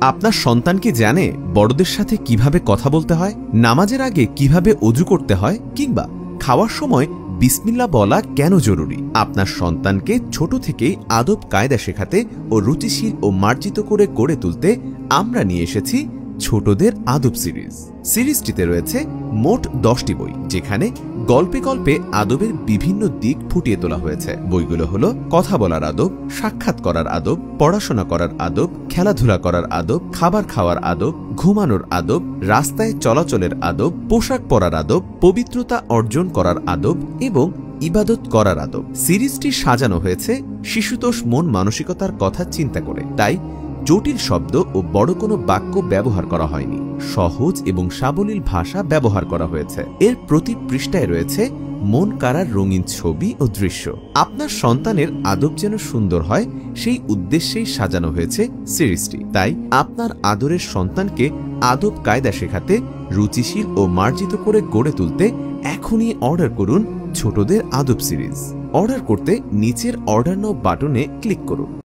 আপনার সন্তান কি জানে বড়দের সাথে কিভাবে কথা বলতে হয়, নামাজের আগে কিভাবে অজু করতে হয়, কিংবা খাওয়ার সময় বিসমিল্লাহ বলা কেন জরুরি? আপনার সন্তানকে ছোট থেকেই আদব কায়দা শেখাতে ও রুচিশীল ও মার্জিত করে গড়ে তুলতে আমরা নিয়ে এসেছি ছোটদের আদব সিরিজটিতে রয়েছে মোট 10টি বই, যেখানে গল্পে গল্পে আদবের বিভিন্ন দিক ফুটিয়ে তোলা হয়েছে। বইগুলো হলো কথা বলার আদব, সাক্ষাৎ করার আদব, পড়াশোনা করার আদব, খেলাধুলা করার আদব, খাবার খাওয়ার আদব, ঘুমানোর আদব, রাস্তায় চলাচলের আদব, পোশাক পরার আদব, পবিত্রতা অর্জন করার আদব এবং ইবাদত করার আদব। সিরিজটি সাজানো হয়েছে শিশুতোষ মন মানসিকতার কথা চিন্তা করে, তাই জটিল শব্দ ও বড় কোনো বাক্য ব্যবহার করা হয়নি। সহজ এবং সাবলীল ভাষা ব্যবহার করা হয়েছে। এর প্রতি পৃষ্ঠায় রয়েছে মন কাড়ার রঙিন ছবি ও দৃশ্য। আপনার সন্তানের আদব যেন সুন্দর হয়, সেই উদ্দেশ্যেই সাজানো হয়েছে সিরিজটি। তাই আপনার আদরের সন্তানকে আদব কায়দা শেখাতে, রুচিশীল ও মার্জিত করে গড়ে তুলতে এখনই অর্ডার করুন ছোটদের আদব সিরিজ। অর্ডার করতে নিচের অর্ডার নাও বাটনে ক্লিক করুন।